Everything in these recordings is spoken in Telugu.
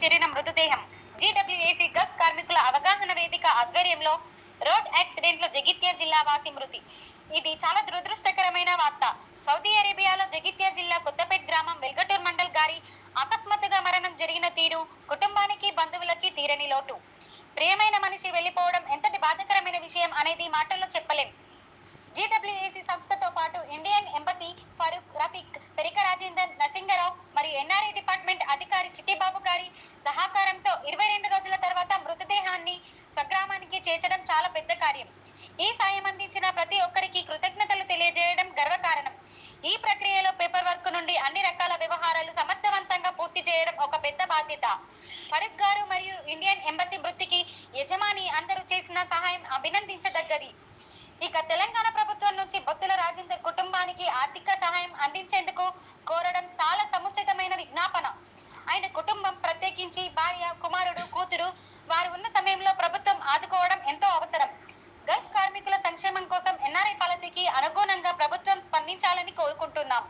చేరిన మృతదేహం. జీడబ్ల్యూఏసీ గల్ఫ్ కార్మికుల అవగాహన వేదిక ఆధ్వర్యంలో రోడ్ యాక్సిడెంట్ లో జగిత్యాల జిల్లా వాసి మృతి. ఇది చాలా దురదృష్టకరమైన వార్త. సౌదీ అరేబియాలో జగిత్యాల జిల్లా కొత్తపేట గ్రామం వెల్గటూర్ మండల్ గారి అకస్మాత్తుగా మరణం జరిగిన తీరు కుటుంబానికి బంధువులకి తీరని లోటు. ప్రియమైన మనిషి వెళ్లిపోవడం ఎంతటి బాధాకరమైన విషయం అనేది మాటల్లో చెప్పలేం. జీడబ్ల్యూఏసీ సంస్థతో పాటు ఇండియన్ ఎంబసీ, ఫరూక్, రఫీక్, పెరిక రాజేందర్, నరసింగరావు మరియు ఎన్ఆర్ఐ డిపార్ట్మెంట్ అధికారి చిట్టిబాబు గారి సహకారంతో 22 రోజుల తర్వాత మృతదేహాన్ని స్వగ్రామానికి చేర్చడం చాలా పెద్ద కార్యం. ఈ సాయం అందించిన ప్రతి ఒక్కరికి కృతజ్ఞతలు తెలియజేయడం గర్వకారణం. ఈ ప్రక్రియలో పేపర్ వర్క్ నుండి అన్ని రకాల వ్యవహారాలు సమర్థవంతంగా పూర్తి చేయడం ఒక పెద్ద బాధ్యత. ఫరూక్ గారు మరియు ఇండియన్ ఎంబసీ వృత్తికి యజమాని అందరూ చేసిన సహాయం అభినందించదగ్గది. ఇక తెలంగాణ ప్రభుత్వం నుంచి బొత్తుల రాజేందర్ కుటుంబానికి ఆర్థిక సహాయం అందించేందుకు కోరడం చాలా సముచితమైన విజ్ఞాపన. ఆయన కుటుంబం, ప్రత్యేకించి భార్య, కుమారుడు, కూతురు వారు ఉన్న సమయంలో ప్రభుత్వం ఆదుకోవడం ఎంతో అవసరం. గల్ఫ్ కార్మికుల సంక్షేమం కోసం ఎన్ఆర్ఐ పాలసీకి అనుగుణంగా ప్రభుత్వం స్పందించాలని కోరుకుంటున్నాం.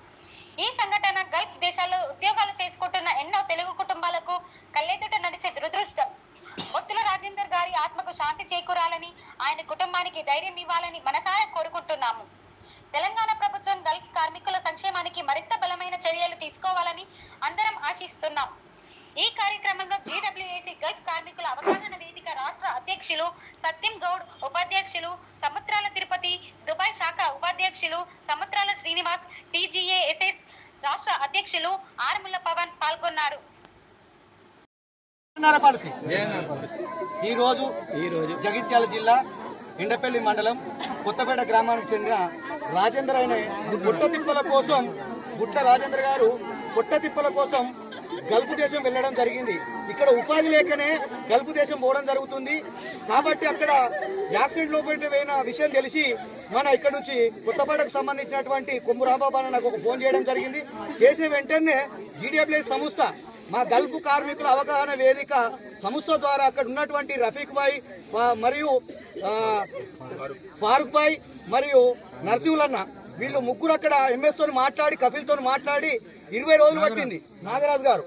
ఈ సంఘటన గల్ఫ్ దేశాల్లో ఉద్యోగాలు చేసుకుంటున్న ఎన్నో తెలుగు కుటుంబాలకు కళ్ళెదుట నడిచే దురదృష్టం. బొత్తుల రాజేందర్ గారి ఆత్మకు శాంతి చేకూరాలని, ఆయన కుటుంబానికి ధైర్యం ఇవ్వాలని మనసారా కోరుకుంటున్నాము. తెలంగాణ ప్రభుత్వం గల్ఫ్ కార్మికుల సంక్షేమానికి మరింత బలమైన చర్యలు తీసుకోవాలని అందరం ఆశిస్తున్నాం. ఈ కార్యక్రమంలో జీడబ్ల్యూఏసీ గల్ఫ్ కార్మికుల అవగాహన వేదిక రాష్ట్ర అధ్యక్షులు సత్యం గౌడ్, ఉపాధ్యక్షులు సముద్రాల తిరుపతి, దుబాయ్ శాఖ ఉపాధ్యక్షులు సముద్రాల శ్రీనివాస్, టీజీఏఎస్ఎస్ రాష్ట్ర అధ్యక్షులు ఆర్ముల పవన్ పాల్గొన్నారు. ఈరోజు జగిత్యాల జిల్లా ఇండపల్లి మండలం కొత్తపేట గ్రామానికి చెందిన రాజేంద్ర అనే గుట్ట రాజేంద్ర గారు పుట్టతిప్పల కోసం గల్ఫ్ దేశం వెళ్ళడం జరిగింది. ఇక్కడ ఉపాధి లేకనే గల్ఫ్ దేశం పోవడం జరుగుతుంది. కాబట్టి అక్కడ యాక్సిడెంట్లో పోయిన విషయం తెలిసి మన ఇక్కడ నుంచి కొత్తపేటకు సంబంధించినటువంటి కొమ్ము రాంబాబు నాకు ఒక ఫోన్ చేయడం జరిగింది. చేసిన వెంటనే జీడబ్ల్యూఎస్ సంస్థ, మా గల్ఫ్ కార్మికుల అవగాహన వేదిక సంస్థ ద్వారా అక్కడ ఉన్నటువంటి రఫీక్ భాయ్ మరియు ఫారూక్ భాయ్ మరియు నర్సింహులన్న వీళ్ళు ముగ్గురు అక్కడ ఎంఎస్తో మాట్లాడి, కపిల్తో మాట్లాడి 20 రోజులు పట్టింది. నాగరాజు గారు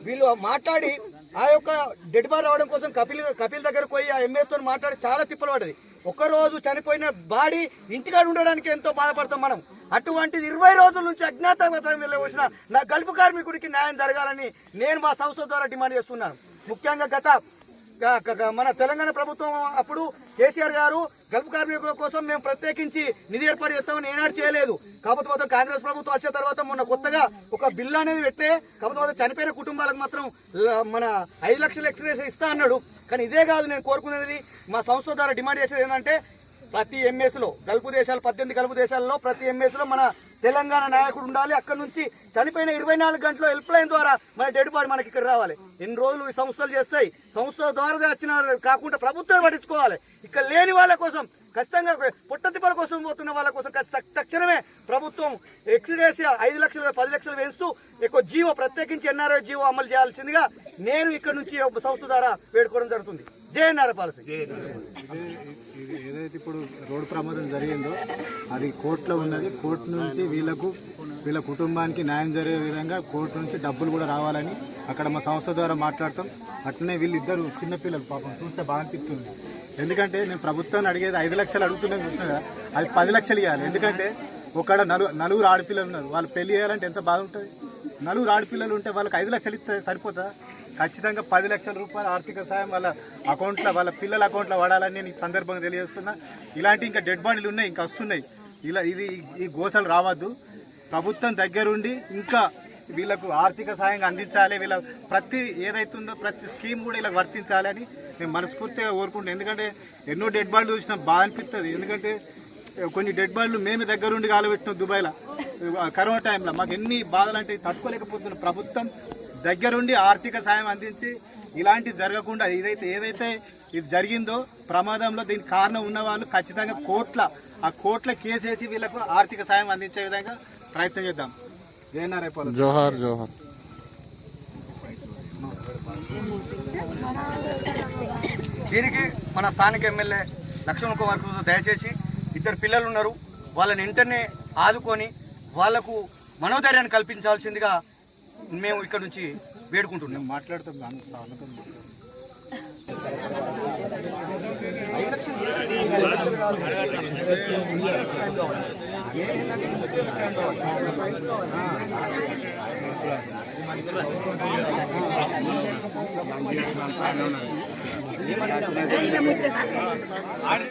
వీళ్ళు మాట్లాడి ఆ యొక్క డెడ్ బాడీ రావడం కోసం కపిల్ దగ్గరకు పోయి ఆ ఎంఎస్తో మాట్లాడి చాలా తిప్పలు పడ్డది. ఒక్కరోజు చనిపోయిన బాడీ ఇంటికాడ ఉండడానికి ఎంతో బాధపడతాం మనం. అటువంటిది 20 రోజుల నుంచి అజ్ఞాతవాసం వెళ్ళవలసిన నా గల్ఫ్ కార్మికుడికి న్యాయం జరగాలని నేను మా సంస్థ ద్వారా డిమాండ్ చేస్తున్నాను. ముఖ్యంగా మన తెలంగాణ ప్రభుత్వం అప్పుడు కేసీఆర్ గారు గల్ఫ్ కార్మికుల కోసం మేము ప్రత్యేకించి నిధి ఏర్పాటు చేస్తామని ఏనాడు చేయలేదు. కాకపోతే కాంగ్రెస్ ప్రభుత్వం వచ్చిన తర్వాత మొన్న కొత్తగా ఒక బిల్లు అనేది పెట్టే, కాకపోతే చనిపోయిన కుటుంబాలకు మాత్రం మన 5 లక్షల ఎక్స్ప్రెస్ ఇస్తా అన్నాడు. కానీ ఇదే కాదు నేను కోరుకునేది, మా సంస్థ ద్వారా డిమాండ్ చేసేది ఏంటంటే ప్రతి ఎంఎస్లో గల్ఫ్ దేశాలు 18 గల్ఫ్ దేశాల్లో ప్రతి ఎంఎస్లో మన తెలంగాణ నాయకుడు ఉండాలి. అక్కడ నుంచి చనిపోయిన 24 గంటల హెల్ప్ లైన్ ద్వారా మన డెడ్ బాడీ మనకి ఇక్కడ రావాలి. ఎన్ని రోజులు ఈ సంస్థలు చేస్తాయి, సంస్థల ద్వారా వచ్చిన కాకుండా ప్రభుత్వం పట్టించుకోవాలి. ఇక్కడ లేని వాళ్ళ కోసం ఖచ్చితంగా పుట్టతిప్పల కోసం పోతున్న వాళ్ళ కోసం తక్షణమే ప్రభుత్వం ఎక్స్గ్రేషియా 5 లక్షలు 10 లక్షలు వేస్తూ ఎక్కువ జీవో ప్రత్యేకించి ఎన్ఆర్ఐ జీవో అమలు చేయాల్సిందిగా నేను ఇక్కడ నుంచి సంస్థ ద్వారా వేడుకోవడం జరుగుతుంది. జై ఎన్ఆర్ఐ పాలసీ. ఏదైతే ఇప్పుడు రోడ్డు ప్రమాదం జరిగిందో అది కోర్టులో ఉన్నది. కోర్టు నుంచి వీళ్ళ కుటుంబానికి న్యాయం జరిగే విధంగా కోర్టు నుంచి డబ్బులు కూడా రావాలని అక్కడ మా సంస్థ ద్వారా మాట్లాడతాం. అట్లనే వీళ్ళిద్దరు చిన్నపిల్లలు పాపం చూస్తే బాగా అనిపిస్తుంది. ఎందుకంటే నేను ప్రభుత్వాన్ని అడిగేది 5 లక్షలు అడుగుతున్నాను చూస్తున్నా, అది 10 లక్షలు ఇవ్వాలి. ఎందుకంటే ఒకడ నలుగురు ఆడపిల్లలు ఉన్నారు, వాళ్ళు పెళ్లి చేయాలంటే ఎంత బాగుంటుంది. నలుగురు ఆడపిల్లలు ఉంటే వాళ్ళకి 5 లక్షలు ఇస్తే సరిపోతుందా? ఖచ్చితంగా 10 లక్షల రూపాయలు ఆర్థిక సాయం వాళ్ళ అకౌంట్లో, వాళ్ళ పిల్లల అకౌంట్లో వాడాలని నేను ఈ సందర్భంగా తెలియజేస్తున్నా. ఇలాంటి ఇంకా డెడ్ బాడీలు ఉన్నాయి, ఇంకా వస్తున్నాయి. ఈ గోసలు రావద్దు. ప్రభుత్వం దగ్గరుండి ఇంకా వీళ్ళకు ఆర్థిక సాయం అందించాలి. వీళ్ళ ప్రతి ఏదైతుందో ప్రతి స్కీమ్ కూడా ఇలా వర్తించాలని నేను మనస్ఫూర్తిగా కోరుకుంటాను. ఎందుకంటే ఎన్నో డెడ్ బాడీలు చూసినా బాగా అనిపిస్తుంది. ఎందుకంటే కొన్ని డెడ్ బాడీలు మేమే దగ్గరుండి కాలబెట్టినాం దుబాయ్లో కరోనా టైంలో. మాకు ఎన్ని బాధలు అంటే తట్టుకోలేకపోతున్నాం. ప్రభుత్వం దగ్గరుండి ఆర్థిక సాయం అందించి ఇలాంటి జరగకుండా ఏదైతే ఇది జరిగిందో ప్రమాదంలో దీనికి కారణం ఉన్న వాళ్ళు ఖచ్చితంగా కోర్టుల కేసు వేసి వీళ్ళకు ఆర్థిక సాయం అందించే విధంగా ప్రయత్నం చేద్దాం. జయనారాయణ పాలసీ. జోహార్ జోహార్. దీనికి మన స్థానిక ఎమ్మెల్యే లక్ష్మణ్ కుమార్ దయచేసి 2 పిల్లలు ఉన్నారు, వాళ్ళని వెంటనే ఆదుకొని వాళ్లకు మనోధైర్యాన్ని కల్పించాల్సిందిగా మేము ఇక్కడ నుంచి వేడుకుంటున్నాం. మాట్లాడుతున్నాం.